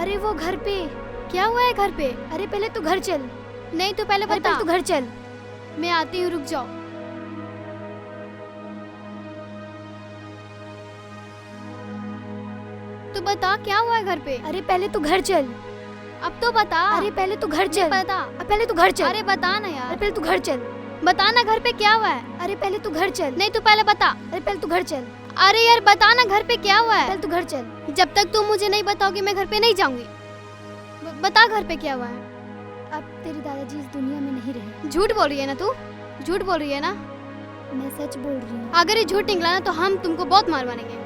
अरे वो घर पे। क्या हुआ है घर पे? अरे पहले तू घर चल। नहीं तो पहले अरे बता। पहले तू घर चल। मैं आती हूँ, रुक जाओ। तो बता क्या हुआ है घर पे? अरे पहले तू घर चल। अब तो बता। अरे पहले तू घर चल। बता। अब पहले तू घर चल। अरे बता ना अरे यार। पहले तू घर चल। बता ना घर पे क्या हुआ है? अरे पहले तू घर चल। नहीं तो पहले बता। अरे पहले तू घर चल। अरे यार बता ना घर पे क्या हुआ है? पहले तू घर चल। जब तक तुम मुझे नहीं बताओगी मैं घर पे नहीं जाऊंगी। बता घर पे क्या हुआ है? अब तेरे दादाजी इस दुनिया में नहीं रहे। झूठ बोल रही है ना तू? झूठ बोल रही है ना? मैं सच बोल रही हूँ। अगर ये झूठ निकला ना तो हम तुमको बहुत मार मारेंगे।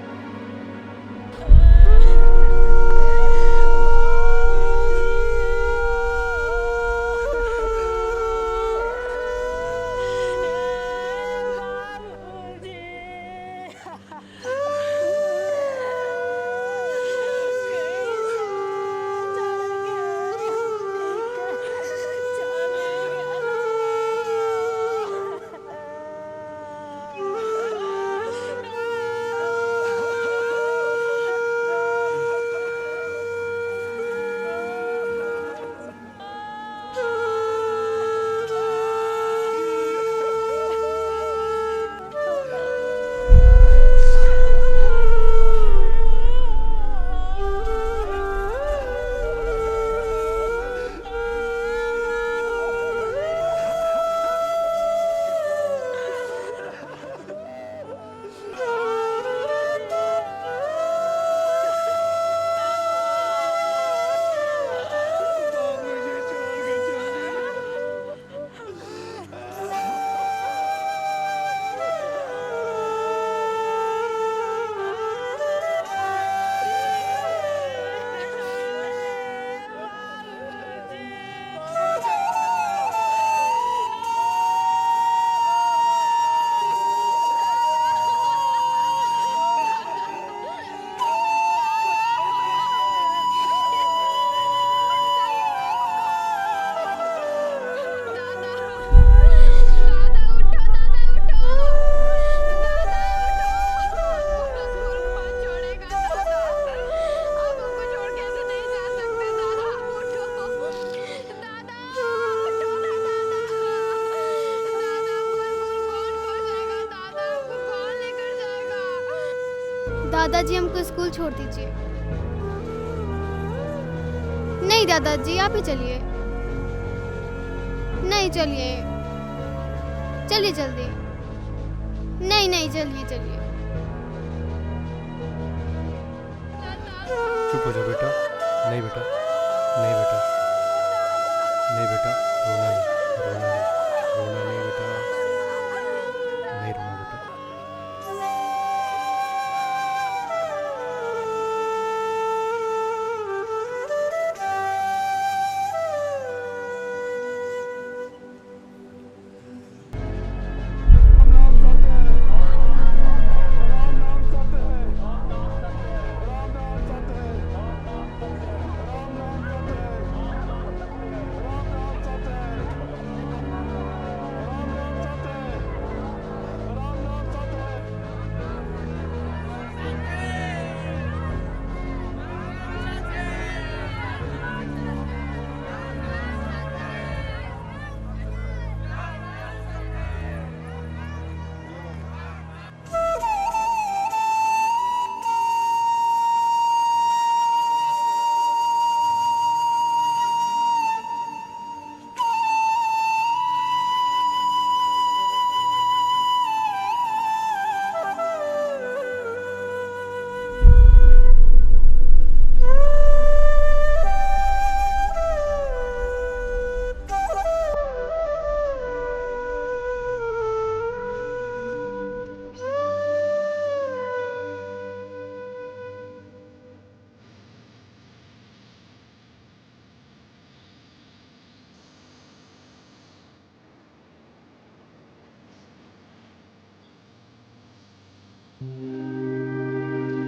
दादाजी हमको स्कूल छोड़ दीजिए। नहीं दादाजी आप ही चलिए। नहीं चलिए, चलिए जल्दी। नहीं नहीं चलिए चलिए। चुप हो जाओ बेटा। नहीं बेटा, नहीं बेटा, नहीं बेटा, रोना नहीं, रोना नहीं, रोना नहीं बेटा, नहीं रोना बेटा।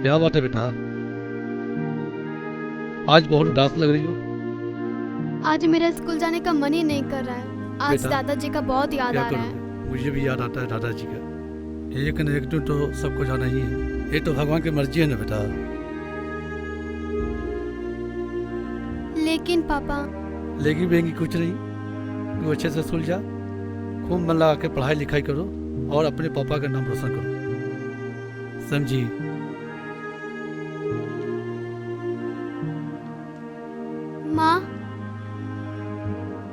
क्या बात है बेटा, आज बहुत उदास लग रही हो। आज मेरा स्कूल जाने का मन ही नहीं कर रहा है। आज बेटा, दादाजी का बहुत याद क्या आ रहा है। करोगे? मुझे भी याद आता है दादाजी का। एक न एक दिन तो सबको जाना ही है। ये तो भगवान की मर्जी है ना बेटा। लेकिन पापा। लेकिन बेंगी कुछ नहीं, तू अच्छे से स्कूल जा, खूब मन लगा के पढ़ाई लिखाई करो और अपने पापा का नाम रोशन करो, समझी? माँ,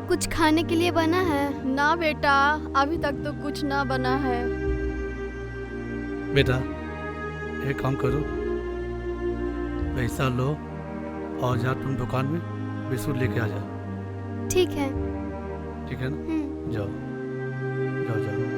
कुछ खाने के लिए बना है? ना बेटा, अभी तक तो कुछ ना बना है। बेटा एक काम करो, पैसा लो और जा तुम दुकान में बिस्कुट लेके आ जाओ। ठीक है। ठीक है ना? जाओ जाओ जाओ।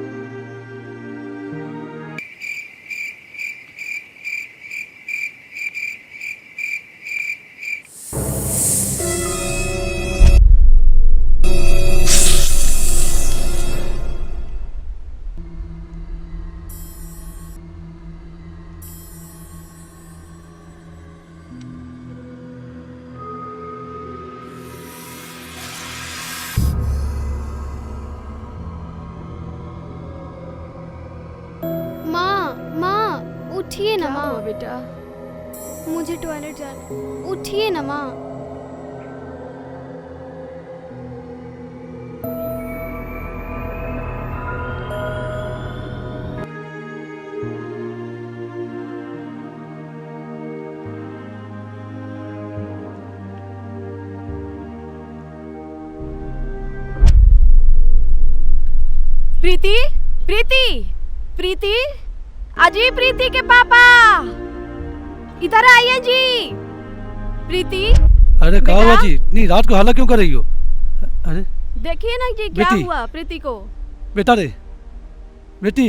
उठिए ना माँ। बेटा मुझे टॉयलेट जाना है, उठिए ना माँ। प्रीति, प्रीति, प्रीति, अजी प्रीति के पापा इधर आइए जी। प्रीति। अरे क्या हुआ जी, इतनी रात को हल्ला क्यों कर रही हो? अरे देखिए ना जी क्या हुआ प्रीति को। बेटा रे, बेटी,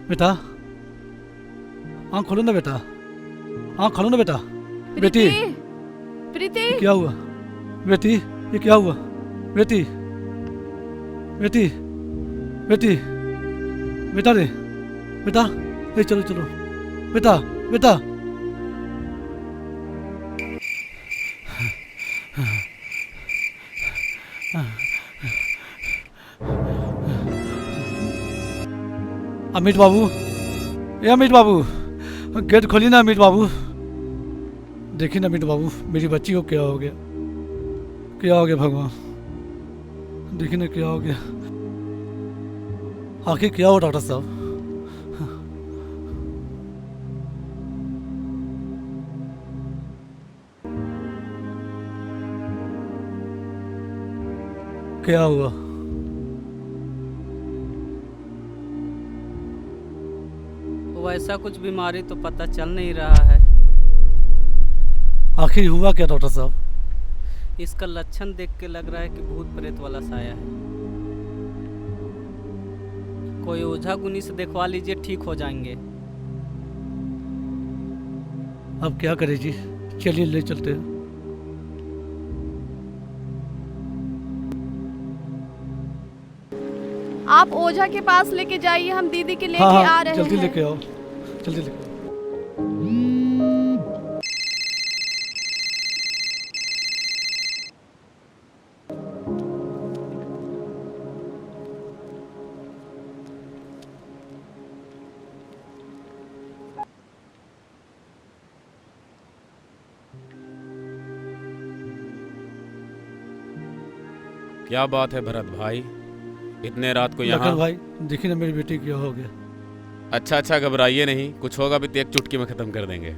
बेटा आँख खोलो ना बेटा, आँख खोलो ना बेटा। बेटी, प्रीति क्या हुआ? बेटी ये क्या हुआ? बेटी, बेटी, बेटी, बेटा रे, बेटा ए चलो चलो, बेटा बेटा। अमित बाबू, ए अमित बाबू, गेट खोली ना अमित बाबू। देखिए ना अमित बाबू, मेरी बच्ची को क्या हो गया, क्या हो गया भगवान, देखिए ना क्या हो गया। आखिर क्या हो डॉक्टर साहब? क्या हुआ? वैसा कुछ बीमारी तो पता चल नहीं रहा है। आखिर हुआ क्या डॉक्टर साहब? इसका लक्षण देख के लग रहा है कि भूत प्रेत वाला साया है। कोई ओझा गुनी से दिखवा लीजिए, ठीक हो जाएंगे। अब क्या करें जी, चलिए ले चलते हैं। आप ओझा के पास लेके जाइए, हम दीदी के लेके हाँ, आ रहे हैं। जल्दी लेके आओ, जल्दी लेके आओ। क्या बात है भरत भाई, इतने रात को यहाँ? लखन भाई देखिए ना मेरी बेटी क्या हो गया। अच्छा अच्छा, घबराइए नहीं, कुछ होगा भी तो एक चुटकी में खत्म कर देंगे।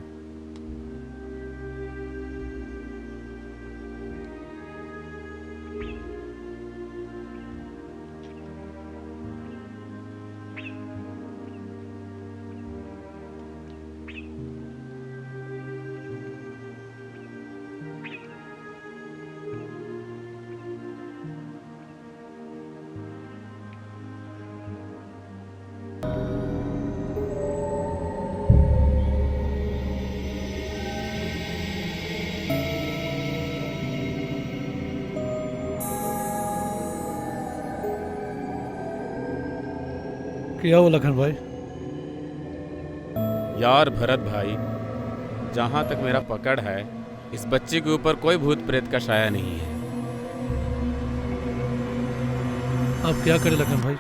क्या हुआ लखन भाई? यार भरत भाई, जहाँ तक मेरा पकड़ है, इस बच्ची के ऊपर कोई भूत प्रेत का साया नहीं है। अब क्या करें लखन भाई?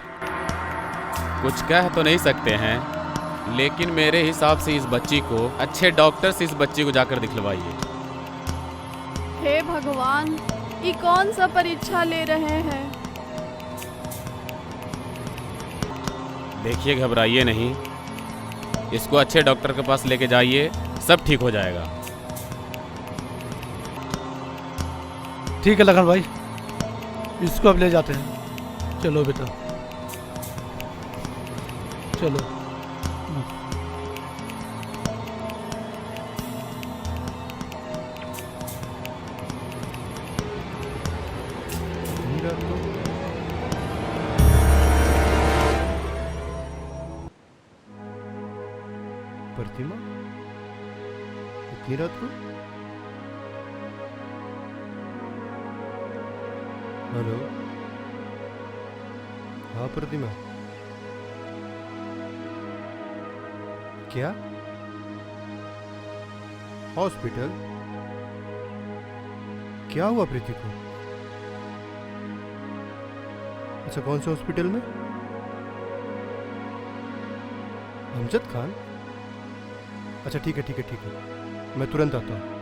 कुछ कह तो नहीं सकते हैं, लेकिन मेरे हिसाब से इस बच्ची को अच्छे डॉक्टर से इस बच्ची को जाकर दिखलवाइए। हे भगवान, ये कौन सा परीक्षा ले रहे हैं? देखिए, घबराइए नहीं, इसको अच्छे डॉक्टर के पास लेके जाइए, सब ठीक हो जाएगा। ठीक है लखन भाई, इसको अब ले जाते हैं। चलो बेटा, चलो। प्रतिमा, इतनी रात को? हेलो, हाँ प्रतिमा, क्या हॉस्पिटल? क्या हुआ प्रीति को? अच्छा, कौन से हॉस्पिटल में? अमजद खान? अच्छा ठीक है ठीक है ठीक है, मैं तुरंत आता हूँ।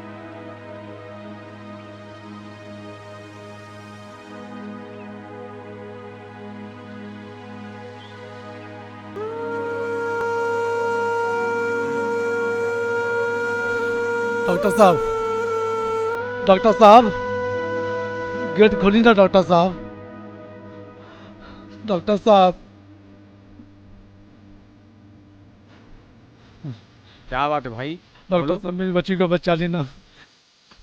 डॉक्टर साहब, गेट खोली ना डॉक्टर साहब। डॉक्टर साहब, क्या बात है भाई? डॉक्टर साहब मेरी बच्ची को बचा लेना।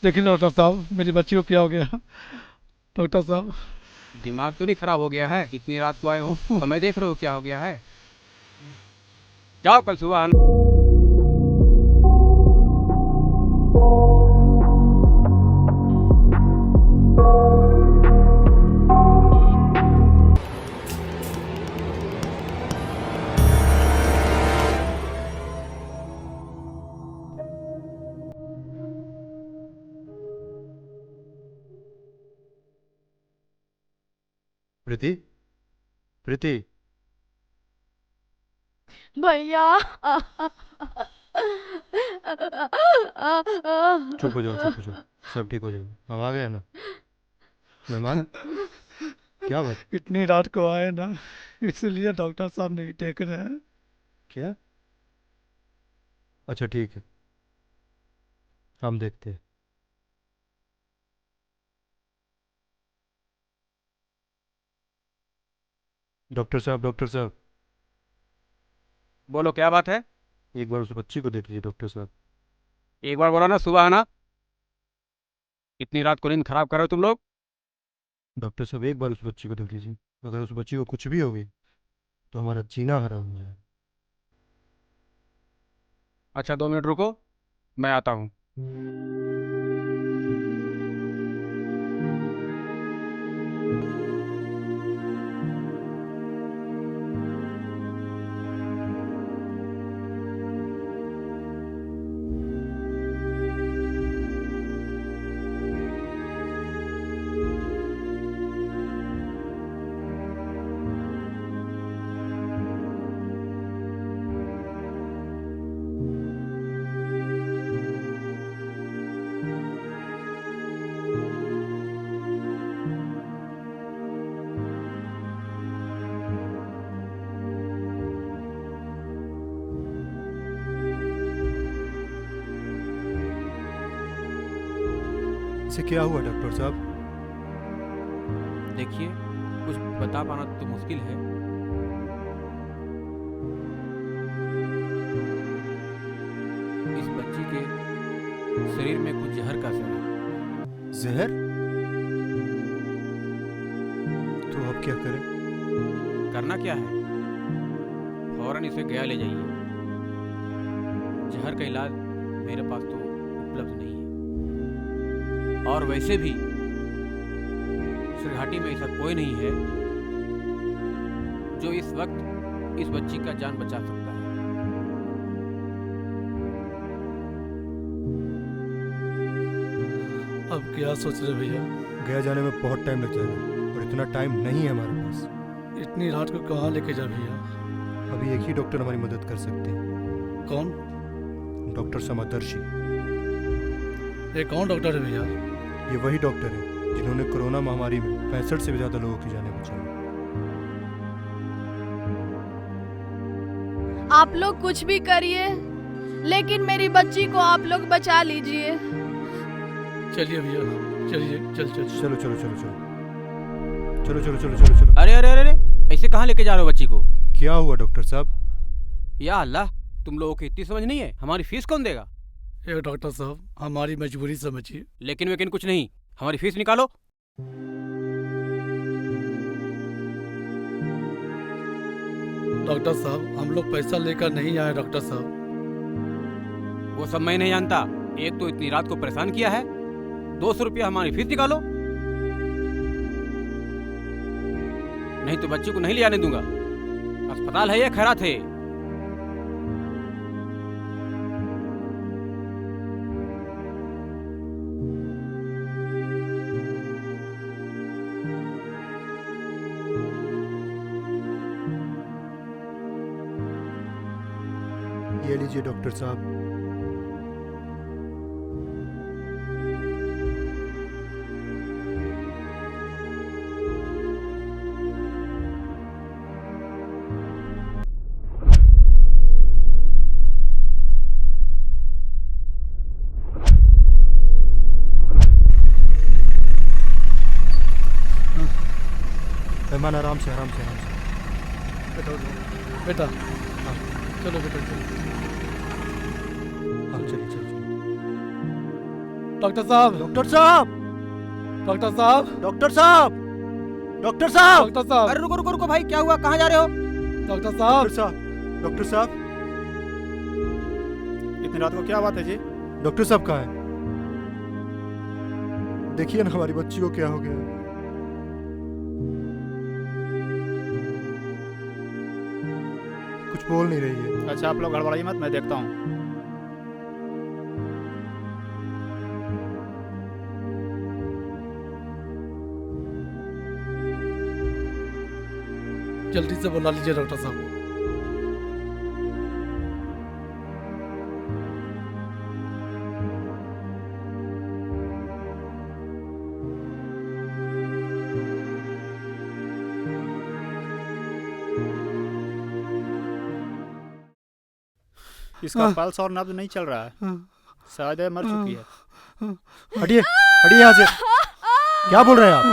देखिए डॉक्टर साहब, मेरी बच्ची को क्या हो गया? डॉक्टर साहब, दिमाग तो नहीं खराब हो गया है? इतनी रात को आए हो, हमें देख रहे हो क्या हो गया है? जाओ कल सुबह आना। प्रीति, प्रीति, भैया, चुप हो जाओ, चुप हो जाओ, सब ठीक हो जाएगा। अब आ गया ना मेहमान? क्या बात? इतनी रात को आए ना, इसलिए डॉक्टर साहब नहीं देख रहे हैं। क्या? अच्छा ठीक है, हम देखते हैं। डॉक्टर साहब, डॉक्टर साहब, बोलो क्या बात है? एक बार उस बच्ची को देख लीजिए डॉक्टर साहब। एक बार बोला ना सुबह आना। इतनी रात को नींद खराब कर रहे हो तुम लोग। डॉक्टर साहब, एक बार उस बच्ची को देख लीजिए, अगर उस बच्ची को कुछ भी हो गई तो हमारा जीना हराम हो जाए। अच्छा 2 मिनट रुको, मैं आता हूँ। इसे क्या हुआ डॉक्टर साहब? देखिए, कुछ बता पाना तो मुश्किल है। इस बच्ची के शरीर में कुछ जहर का असर है। जहर? तो अब क्या करें? करना क्या है, फौरन इसे गया ले जाइए। जहर का इलाज मेरे पास तो उपलब्ध नहीं है, और वैसे भी श्रीघाटी में ऐसा कोई नहीं है जो इस वक्त इस बच्ची का जान बचा सकता है। अब क्या सोच रहे भैया? गया जाने में बहुत टाइम लग जाएगा और इतना टाइम नहीं है हमारे पास। इतनी रात को कहाँ लेके जा भैया? अभी एक ही डॉक्टर हमारी मदद कर सकते हैं। कौन? डॉक्टर समदर्शी। ये कौन डॉक्टर है भैया? ये वही डॉक्टर है जिन्होंने कोरोना महामारी में 65 से भी ज्यादा लोगों की जानें बचाई। आप लोग कुछ भी करिए, लेकिन मेरी बच्ची को आप लोग बचा लीजिए। चलिए भैया, चलिए, चल चल चलो चलो चलो चलो चलो चलो चलो चलो चलो। अरे अरे अरे ऐसे कहाँ लेके जा रहे हो बच्ची को? क्या हुआ डॉक्टर साहब? या अल्लाह, तुम लोगों की इतनी समझ नहीं है। हमारी फीस कौन देगा? ये डॉक्टर साहब, हमारी मजबूरी समझिए। लेकिन कुछ नहीं, हमारी फीस निकालो। डॉक्टर साहब, हम लोग पैसा लेकर नहीं आए डॉक्टर साहब। वो सब मैं नहीं जानता। एक तो इतनी रात को परेशान किया है, 200 रुपया हमारी फीस निकालो, नहीं तो बच्चे को नहीं ले जाने दूंगा। अस्पताल है या खैरात है? ये लीजिए डॉक्टर साहब। मेहमान आराम से आराम से आराम से। बेटा उठो। बेटा हाँ, चलो बेटा चलो। हाँ चलिए चलिए। डॉक्टर साहब, डॉक्टर साहब, डॉक्टर साहब, डॉक्टर साहब, डॉक्टर साहब, डॉक्टर साहब, अरे रुको रुको रुको भाई, क्या हुआ? कहाँ जा रहे हो? डॉक्टर साहब, डॉक्टर साहब, डॉक्टर साहब, इतनी रात को क्या बात है जी? डॉक्टर साहब कहाँ है? देखिए ना हमारी बच्ची को क्या हो गया है। कुछ बोल नहीं रही है। अच्छा आप लोग गड़बड़ाइए मत, मैं देखता हूँ। जल्दी से बुला लीजिए डॉक्टर साहब। इसका पल्स और नब्ज नहीं चल रहा है, शायद ये मर चुकी है। हटिए हटिए यहाँ से। क्या बोल रहे हैं आप?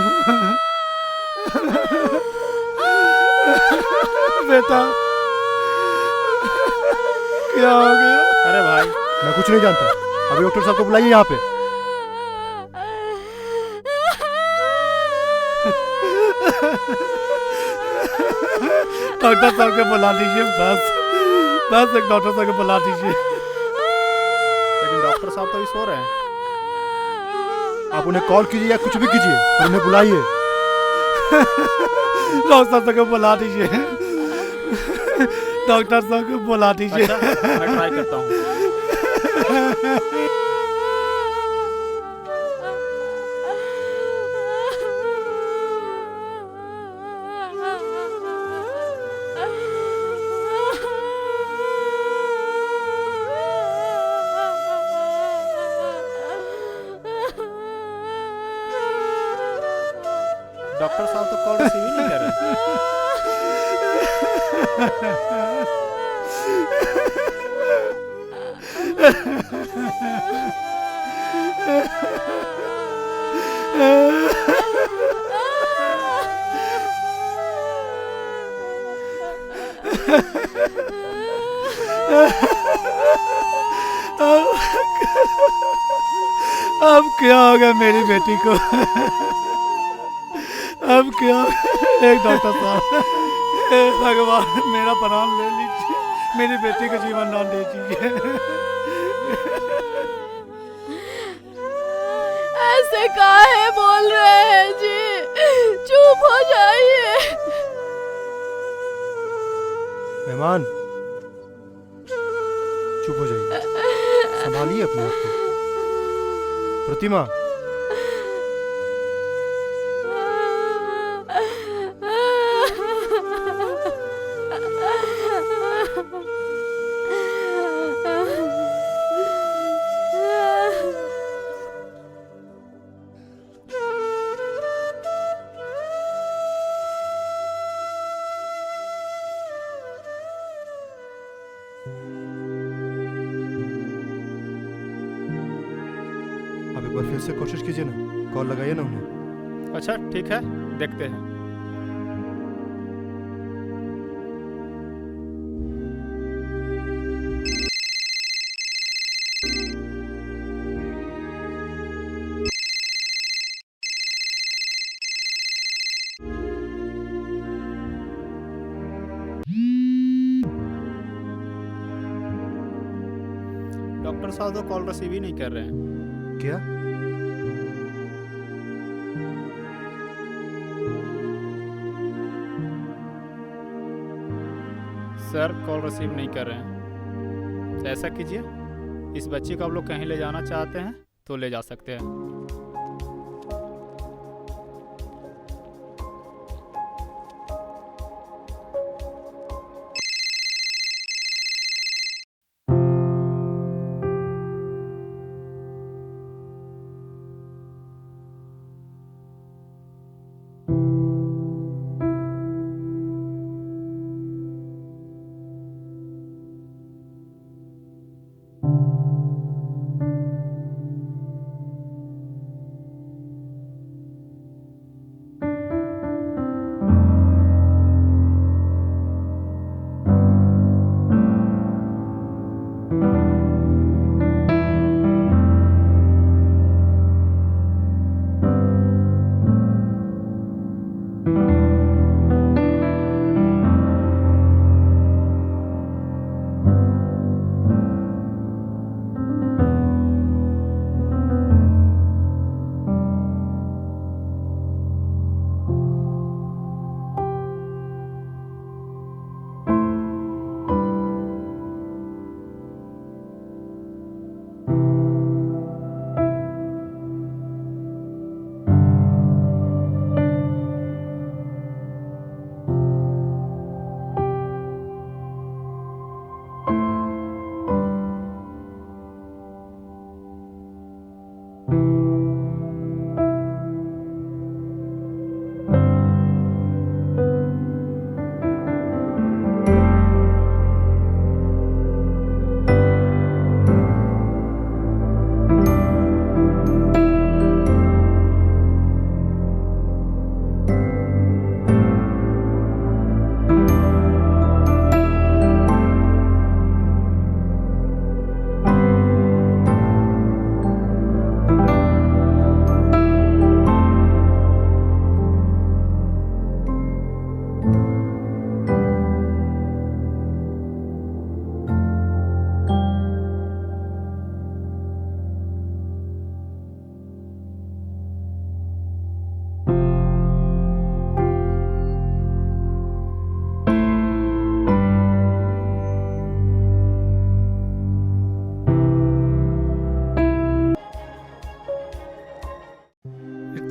बेटा क्या हो गया? अरे भाई मैं कुछ नहीं जानता। अभी डॉक्टर साहब को बुलाइए यहाँ पे। डॉक्टर साहब को बुला लीजिए, बस बस एक डॉक्टर साहब को बुला दीजिए। लेकिन डॉक्टर साहब तो अभी सो रहे हैं। आप उन्हें कॉल कीजिए या कुछ भी कीजिए, पर उन्हें बुलाइए। डॉक्टर साहब को बुला दीजिए। डॉक्टर साहब को बुला दीजिए। अच्छा मैं ट्राई करता हूँ। डॉक्टर साहब तो कॉल रिसीव ही नहीं कर रहे। अब क्या होगा मेरी बेटी को? अब क्या? एक डॉक्टर साहब, हे भगवान मेरा प्राण ले लीजिए, मेरी बेटी को जीवन दान दे दीजिए। ऐसे काहे बोल रहे हैं जी? चुप हो जाइए। मेहमान चुप हो जाइए, संभालिए अपने आप को। प्रतिमा उससे कोशिश कीजिए ना, कॉल लगाइए ना उन्हें। अच्छा ठीक है, देखते हैं। डॉक्टर साहब तो कॉल रिसीव ही नहीं कर रहे हैं। क्या? सर कॉल रिसीव नहीं कर रहे हैं। तो ऐसा कीजिए, इस बच्ची को आप लोग कहीं ले जाना चाहते हैं तो ले जा सकते हैं।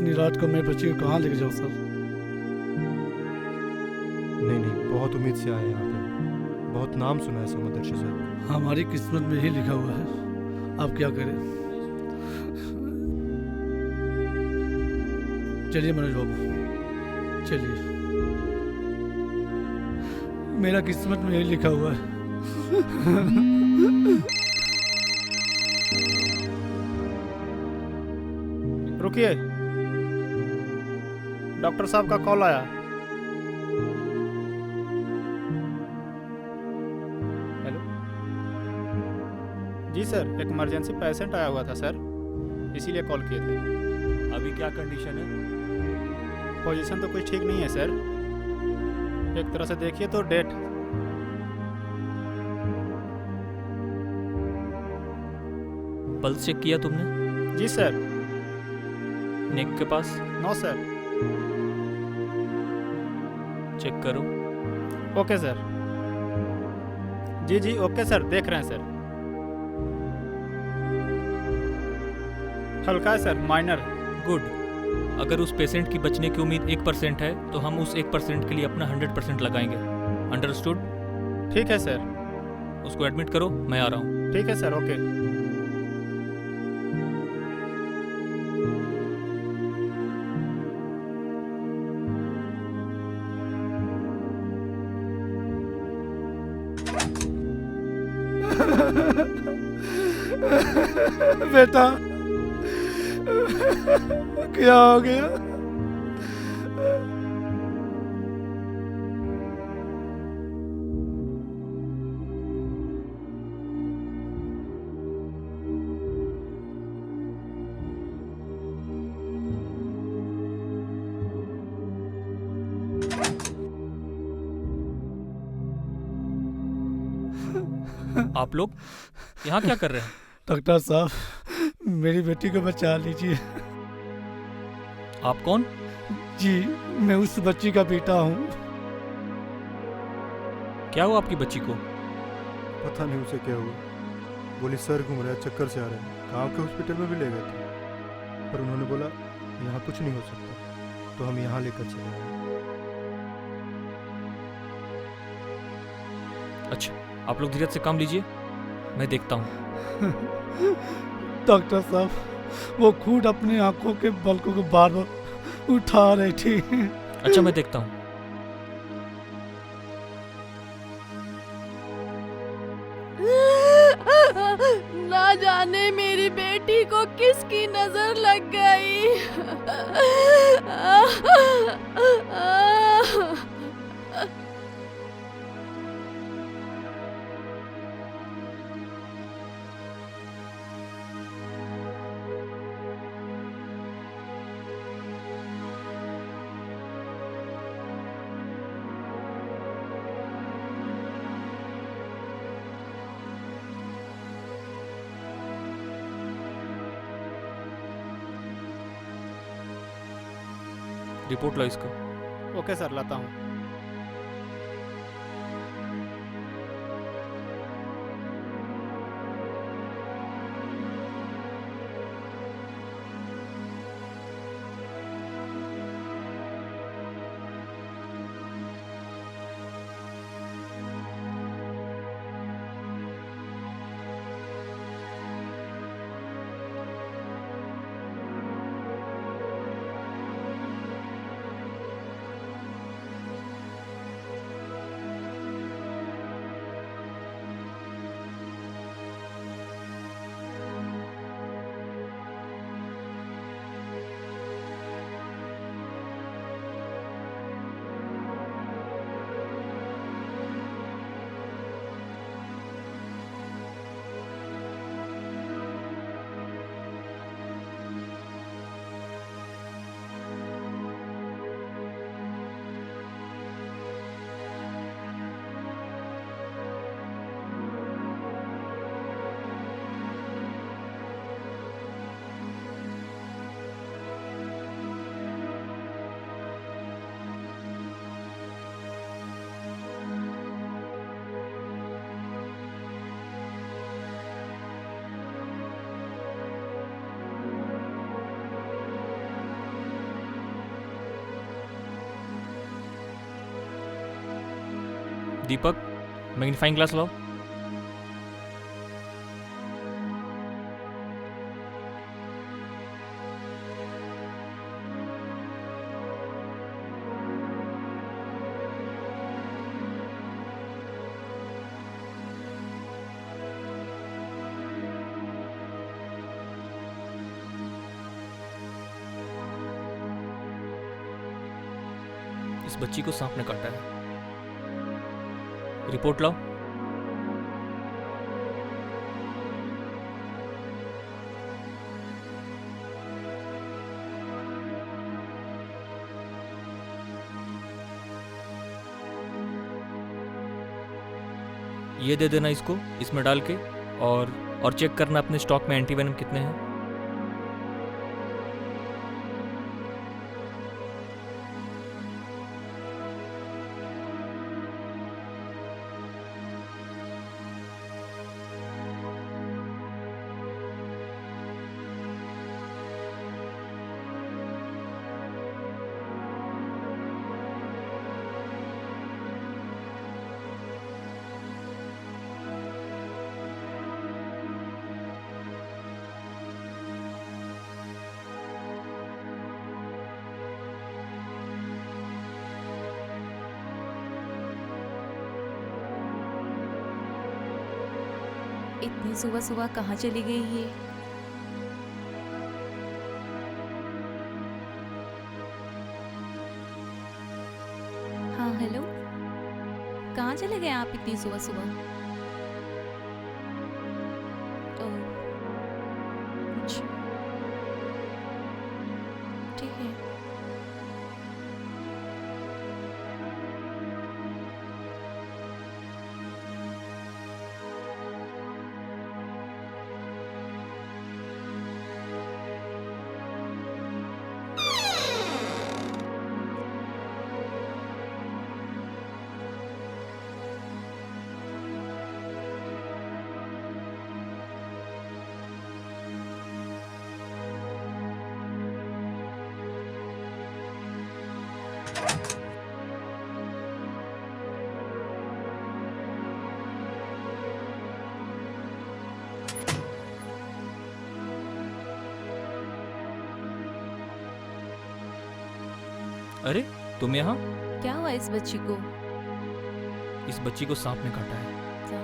रात को मैं बच्ची को कहाँ लेके जाऊँ सर? नहीं नहीं, बहुत उम्मीद से आए यहाँ पे, बहुत नाम सुना है सर मदरसे से। हमारी किस्मत में ही लिखा हुआ है, आप क्या करें। चलिए मनोज बाबू, चलिए, मेरा किस्मत में ही लिखा हुआ है। रुकिए, डॉक्टर साहब का कॉल आया। हेलो जी सर, एक इमरजेंसी पेशेंट आया हुआ था सर, इसीलिए कॉल किए थे। अभी क्या कंडीशन है? पोजीशन तो कुछ ठीक नहीं है सर, एक तरह से देखिए तो डेथ। पल्स चेक किया तुमने? जी सर। नेक के पास? No sir. चेक करो। Okay sir. जी जी ओके सर, देख रहे हैं सर। हल्का है सर, माइनर। गुड। अगर उस पेशेंट की बचने की उम्मीद 1% है तो हम उस 1% के लिए अपना 100% लगाएंगे। अंडरस्टूड? ठीक है सर। उसको एडमिट करो, मैं आ रहा हूँ। ठीक है सर, ओके। बेटा, क्या हो गया? आप लोग यहाँ क्या कर रहे हैं? डॉक्टर साहब, मेरी बेटी को बचा लीजिए। आप कौन? जी, मैं उस बच्ची का बेटा हूँ। क्या हुआ आपकी बच्ची को? पता नहीं उसे क्या हुआ। बोली सर घूम रहा है, चक्कर से आ रहे हैं। गाँव के हॉस्पिटल में भी ले गए थे, पर उन्होंने बोला यहाँ कुछ नहीं हो सकता, तो हम यहाँ लेकर चले आए। अच्छा, आप लोग धीरज से काम लीजिए, मैं देखता हूँ। डॉक्टर साहब, वो खुद अपनी आंखों के पलकों को बार बार उठा रही थी। अच्छा, मैं देखता हूँ। ना जाने मेरी बेटी को किसकी नजर लग गई। रिपोर्ट लो इसका। ओके सर, लाता हूँ। दीपक, मैग्नीफाइंग ग्लास लाओ। इस बच्ची को सांप ने काटा है। रिपोर्ट लाओ। ये दे देना इसको, इसमें डाल के, और चेक करना अपने स्टॉक में एंटीवेनम कितने हैं। इतनी सुबह सुबह कहाँ चली गई ये? हेलो, कहाँ चले गए आप इतनी सुबह सुबह? ओह, अच्छा, ठीक है। अरे तुम यहाँ? क्या हुआ इस बच्ची को? इस बच्ची को सांप ने काटा है। क्या?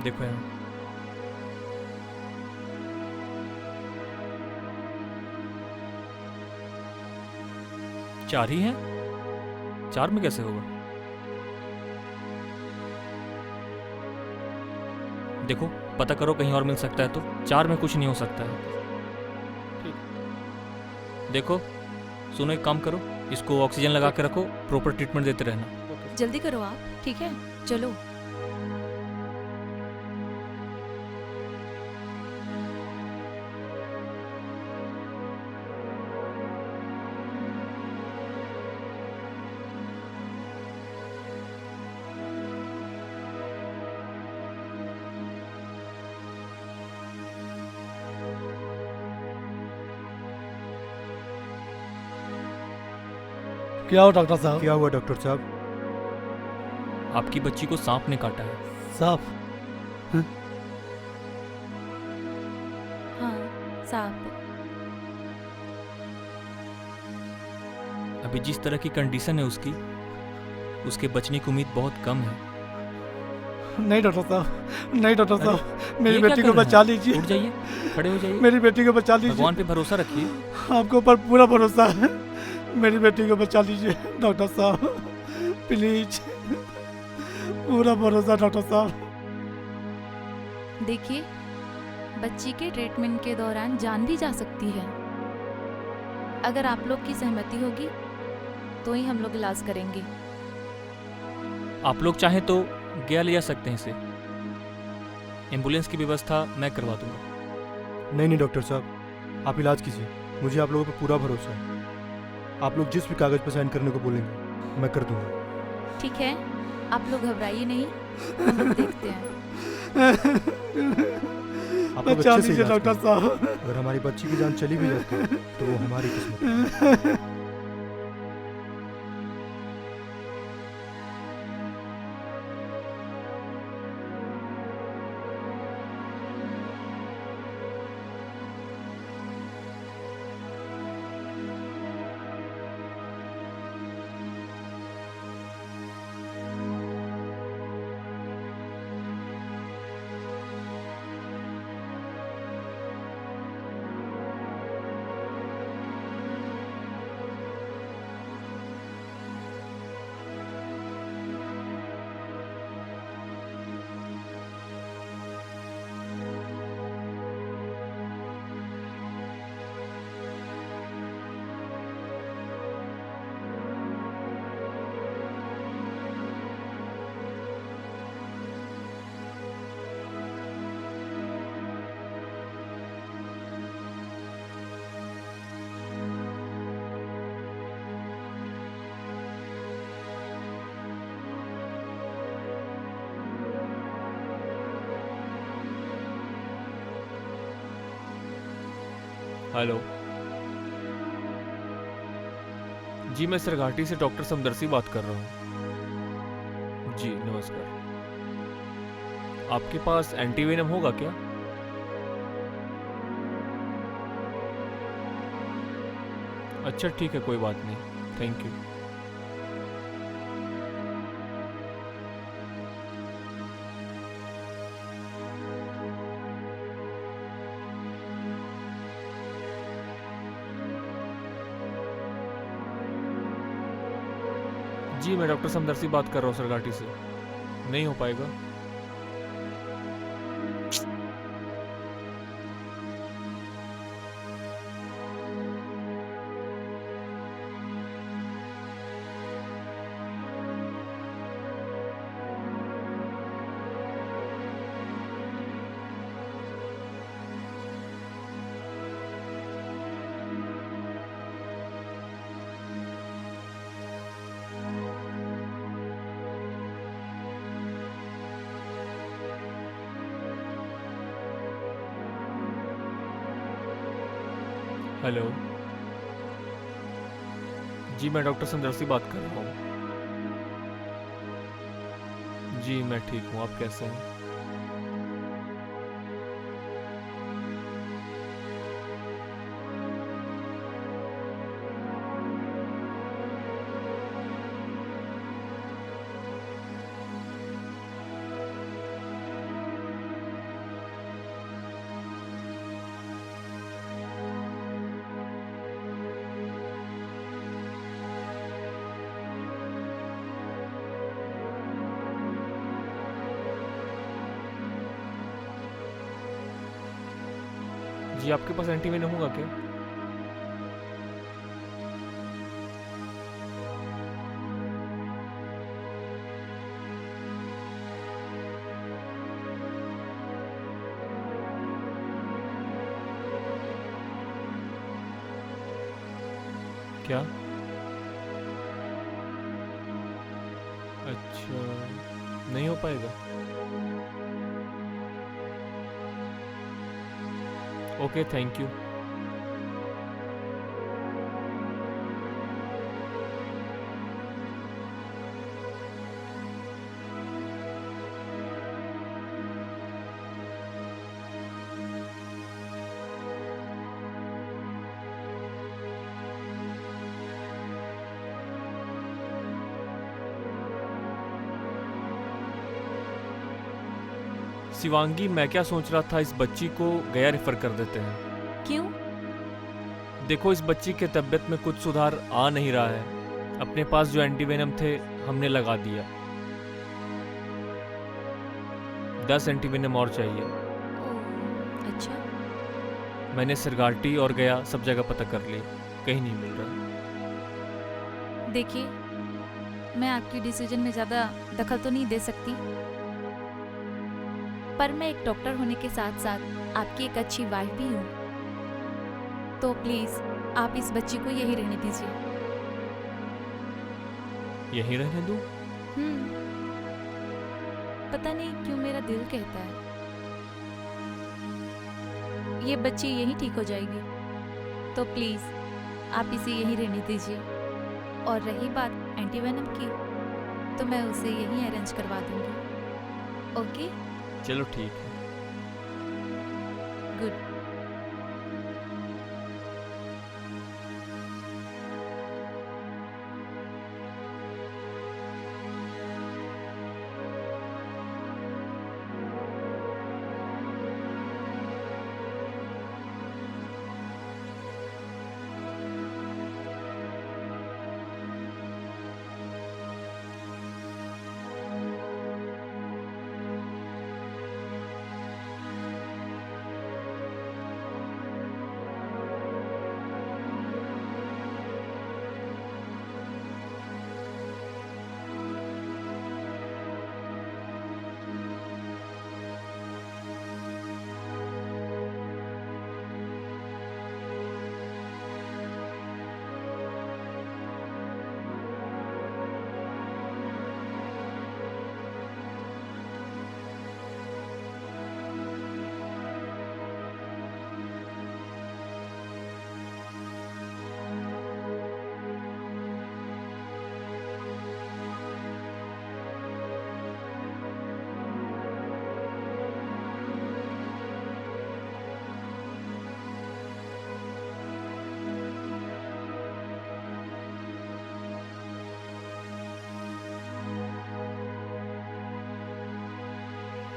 देखो यहाँ। चार ही हैं? चार में कैसे होगा? देखो पता करो, कहीं और मिल सकता है तो। चार में कुछ नहीं हो सकता है। देखो सुनो, एक काम करो, इसको ऑक्सीजन लगा के रखो, प्रॉपर ट्रीटमेंट देते रहना। जल्दी करो आप, ठीक है? चलो। क्या हो डॉक्टर साहब? क्या हुआ डॉक्टर साहब? आपकी बच्ची को सांप ने काटा है। सांप? हाँ, सांप। अभी जिस तरह की कंडीशन है उसकी, उसके बचने की उम्मीद बहुत कम है। नहीं डॉक्टर साहब, नहीं डॉक्टर अरे, साहब, मेरी ये क्या बेटी कर को रहे हैं? बचा लीजिए। उठ जाइए, खड़े हो जाइए। मेरी बेटी को बचा लीजिए। भगवान पे भरोसा रखिए। आपके ऊपर पूरा भरोसा है। मेरी बेटी को बचा लीजिए डॉक्टर साहब, प्लीज। पूरा भरोसा डॉक्टर साहब। देखिए, बच्ची के ट्रीटमेंट के दौरान जान भी जा सकती है। अगर आप लोग की सहमति होगी तो ही हम लोग इलाज करेंगे। आप लोग चाहें तो गया ले जा सकते हैं इसे। एम्बुलेंस की व्यवस्था मैं करवा दूंगा। नहीं नहीं डॉक्टर साहब, आप इलाज कीजिए। मुझे आप लोगों पर पूरा भरोसा है। आप लोग जिस भी कागज पर साइन करने को बोलेंगे मैं कर दूंगा। ठीक है, आप लोग घबराइए नहीं, हम लोग देखते हैं। आप लोग बचा अच्छे से लीजिए इलाज डॉक्टर करें। साहब। अगर हमारी बच्ची की जान चली भी जाती है तो वो हमारी किस्मत है। हेलो जी, मैं सरघाटी से डॉक्टर समदर्शी बात कर रहा हूँ। जी नमस्कार। आपके पास एंटीवेनम होगा क्या? अच्छा ठीक है, कोई बात नहीं, थैंक यू। जी मैं डॉक्टर समदर्शी बात कर रहा हूँ सरगाटी से। नहीं हो पाएगा। हेलो जी मैं डॉक्टर समदर्शी बात कर रहा हूँ। जी मैं ठीक हूँ, आप कैसे हैं? जी आपके पास एंटीवेनम होगा क्या? क्या? अच्छा, नहीं हो पाएगा। Okay, thank you. शिवांगी, मैं क्या सोच रहा था, इस बच्ची को गया रेफर कर देते हैं। क्यों? देखो, इस बच्ची के तबीयत में कुछ सुधार आ नहीं रहा है। अपने पास जो एंटीवेनम थे हमने लगा दिया। 10 एंटीवेनम और चाहिए। अच्छा। मैंने सरगाटी और गया सब जगह पता कर ली, कहीं नहीं मिल रहा। देखिए, मैं आपकी डिसीजन में ज़्यादा दखल तो नहीं दे सकती, पर मैं एक डॉक्टर होने के साथ साथ आपकी एक अच्छी वाइफ भी हूँ। तो प्लीज़ आप इस बच्ची को यही रहने दीजिए। यहीं रहने दूँ? पता नहीं क्यों मेरा दिल कहता है ये बच्ची यहीं ठीक हो जाएगी। तो प्लीज़ आप इसे यहीं रहने दीजिए। और रही बात एंटीवेनम की, तो मैं उसे यहीं अरेंज करवा दूंगी। ओके? चलो ठीक है। गुड।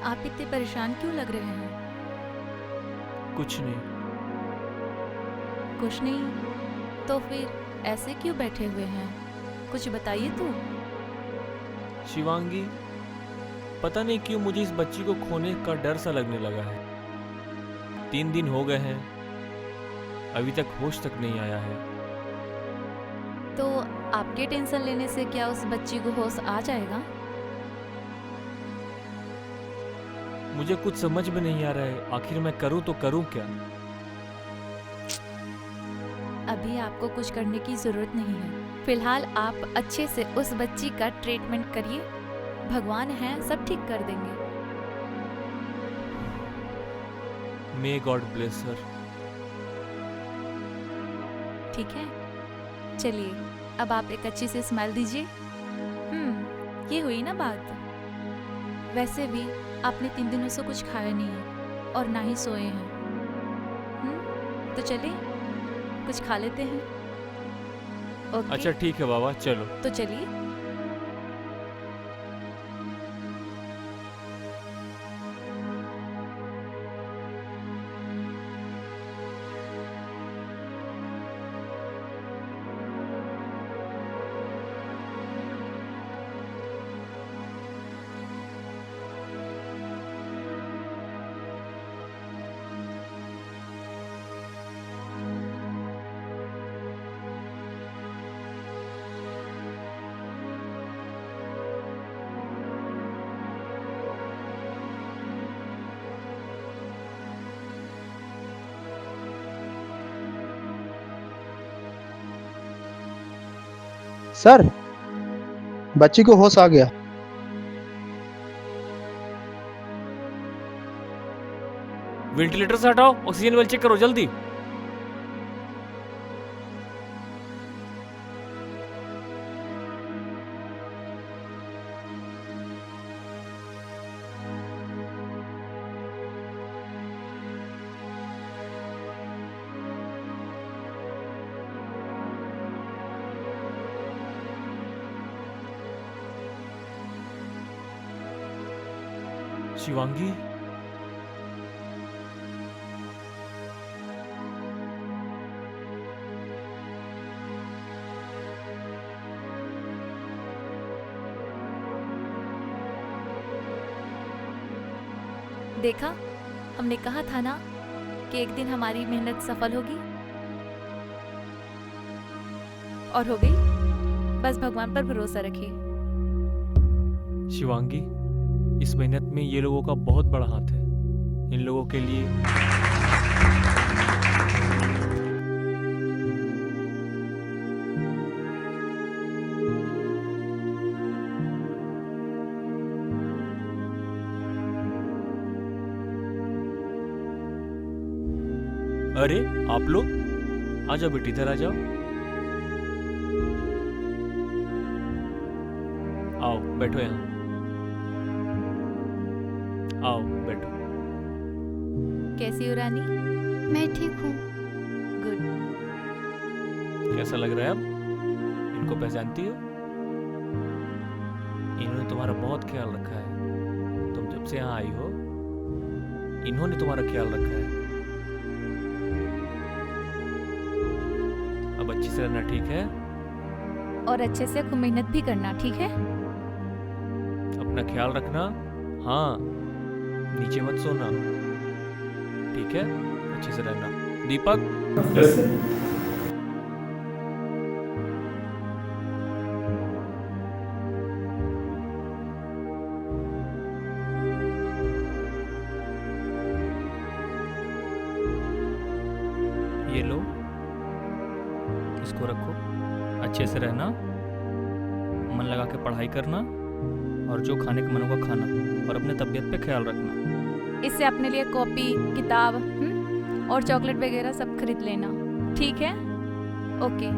आप इतने परेशान क्यों लग रहे हैं? कुछ नहीं। कुछ नहीं? तो फिर ऐसे क्यों बैठे हुए हैं? कुछ बताइए तो। शिवांगी, पता नहीं क्यों मुझे इस बच्ची को खोने का डर सा लगने लगा है। 3 दिन हो गए हैं, अभी तक होश तक नहीं आया है। तो आपके टेंशन लेने से क्या उस बच्ची को होश आ जाएगा? मुझे कुछ समझ में नहीं आ रहा है, आखिर मैं करूं तो करूं क्या? अभी आपको कुछ करने की जरूरत नहीं है। फिलहाल आप अच्छे से उस बच्ची का ट्रीटमेंट करिए, भगवान हैं सब ठीक कर देंगे। मे गॉड ब्लेस हर। ठीक है, चलिए अब आप एक अच्छी सी स्माइल दीजिए। ये हुई ना बात। वैसे भी आपने 3 दिनों से कुछ खाया नहीं है और ना ही सोए हैं। तो चलिए कुछ खा लेते हैं। ओके? अच्छा ठीक है बाबा, चलो। तो चलिए। सर, बच्ची को होश आ गया। वेंटिलेटर से हटाओ, ऑक्सीजन लेवल चेक करो जल्दी। शिवांगी, देखा, हमने कहा था ना कि एक दिन हमारी मेहनत सफल होगी, और हो गई। बस भगवान पर भरोसा रखिए। शिवांगी, इस मेहनत में ये लोगों का बहुत बड़ा हाथ है। इन लोगों के लिए अरे आप लोग आ जाओ बेटी, इधर आ जाओ। आओ बैठो यहाँ, आओ बैठो। कैसी हो रानी? मैं ठीक हूँ। गुड। कैसा लग रहा है अब? इनको पहचानती हो? इन्होंने तुम्हारा बहुत ख्याल रखा है। तुम जब से यहाँ आई हो, इन्होंने तुम्हारा ख्याल रखा है। अब अच्छे से रहना, ठीक है? और अच्छे से खूब मेहनत भी करना, ठीक है? अपना ख्याल रखना। हाँ, नीचे मत सोना, ठीक है? अच्छे से रहना। दीपक, ये लो, इसको रखो। अच्छे से रहना, मन लगा के पढ़ाई करना, और जो खाने का मन होगा खाना, और अपने तबीयत पे ख्याल रखना। इससे अपने लिए कॉपी, किताब और चॉकलेट वगैरह सब खरीद लेना, ठीक है? Okay,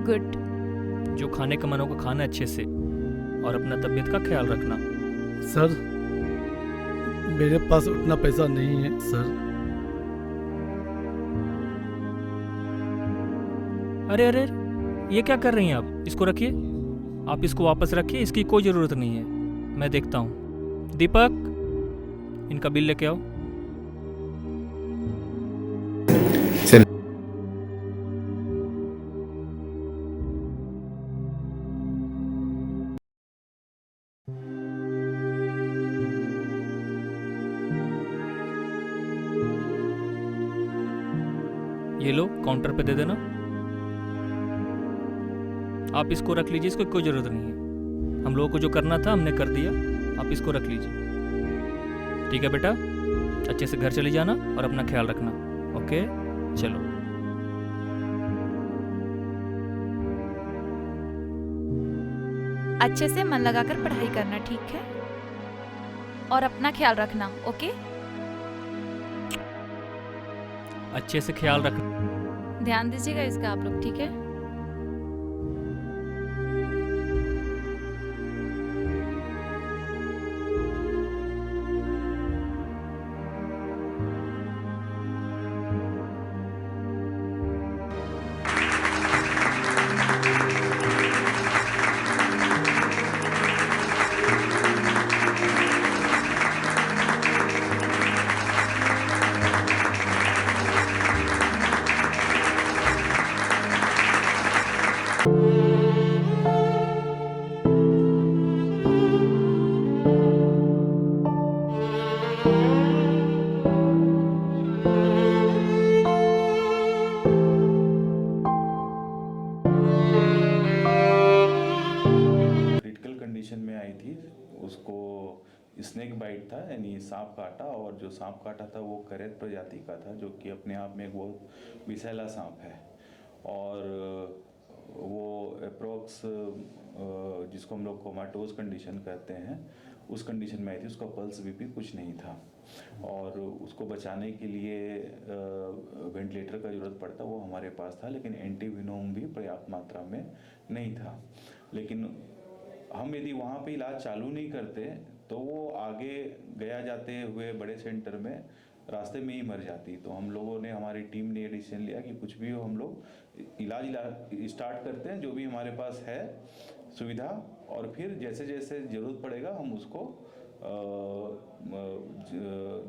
good. जो खाने का मन होगा खाना अच्छे से, और अपना तबीयत का ख्याल रखना। सर, मेरे पास उतना पैसा नहीं है सर। अरे अरे, ये क्या कर रही हैं आप? इसको रखिए, आप इसको वापस रखिए, इसकी कोई ज़रूरत नहीं है। मैं देखता हूँ। दीपक, इनका बिल लेके आओ। ये लो काउंटर पे दे देना। आप इसको रख लीजिए, इसको कोई ज़रूरत नहीं है। हम लोगों को जो करना था हमने कर दिया, आप इसको रख लीजिए। ठीक है बेटा, अच्छे से घर चले जाना और अपना ख्याल रखना। ओके, चलो। अच्छे से मन लगाकर पढ़ाई करना, ठीक है? और अपना ख्याल रखना, ओके? अच्छे से ख्याल रखना। ध्यान दीजिएगा इसका आप लोग, ठीक है? क्रिटिकल कंडीशन में आई थी, उसको स्नेक बाइट था, यानी सांप काटा, और जो सांप काटा था वो करेत प्रजाति का था, जो कि अपने आप में एक बहुत विषैला सांप है। और वो अप्रोक्स जिसको हम लोग कोमाटोज कंडीशन कहते हैं, उस कंडीशन में आई थी। उसका पल्स बीपी कुछ नहीं था, और उसको बचाने के लिए वेंटिलेटर का ज़रूरत पड़ता, वो हमारे पास था, लेकिन एंटीवेनोम भी पर्याप्त मात्रा में नहीं था। लेकिन हम यदि वहाँ पे इलाज चालू नहीं करते तो वो आगे गया जाते हुए बड़े सेंटर में रास्ते में ही मर जाती। तो हम लोगों ने, हमारी टीम ने ये डिसीजन लिया कि कुछ भी हो हम लोग इलाज स्टार्ट करते हैं, जो भी हमारे पास है सुविधा, और फिर जैसे जैसे ज़रूरत पड़ेगा हम उसको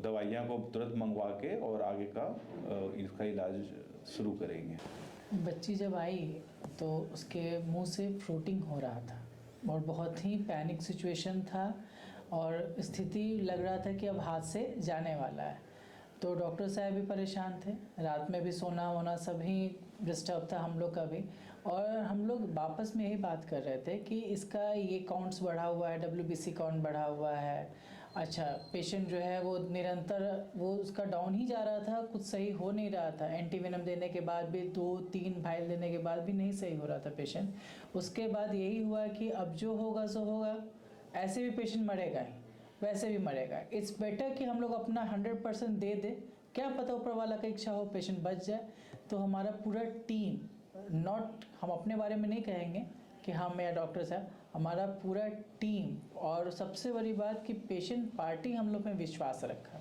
दवाइयाँ को तुरंत मंगवा के और आगे का इसका इलाज शुरू करेंगे। बच्ची जब आई तो उसके मुंह से फ्रूटिंग हो रहा था और बहुत ही पैनिक सिचुएशन था, और स्थिति लग रहा था कि अब हाथ से जाने वाला है। तो डॉक्टर साहब भी परेशान थे, रात में भी सोना वोना सभी डिस्टर्ब था हम लोग का भी। और हम लोग वापस में यही बात कर रहे थे कि इसका ये काउंट्स बढ़ा हुआ है, WBC काउंट बढ़ा हुआ है। अच्छा, पेशेंट जो है वो निरंतर वो उसका डाउन ही जा रहा था, कुछ सही हो नहीं रहा था। एंटीवेनम देने के बाद भी 2-3 भाइल देने के बाद भी नहीं सही हो रहा था पेशेंट। उसके बाद यही हुआ कि अब जो होगा सो होगा, ऐसे भी पेशेंट मरेगा ही, वैसे भी मरेगा। इट्स बेटर कि हम लोग अपना 100% दे दें, क्या पता ऊपर वाला का इच्छा हो पेशेंट बच जाए। तो हमारा पूरा टीम, नॉट हम अपने बारे में नहीं कहेंगे कि हम या डॉक्टर साहब, हमारा पूरा टीम, और सबसे बड़ी बात कि पेशेंट पार्टी हम लोग में विश्वास रखा।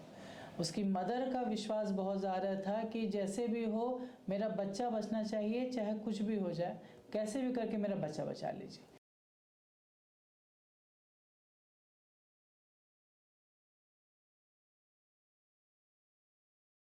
उसकी मदर का विश्वास बहुत ज़्यादा था कि जैसे भी हो मेरा बच्चा बचना चाहिए, चाहे कुछ भी हो जाए, कैसे भी करके मेरा बच्चा बचा लीजिए।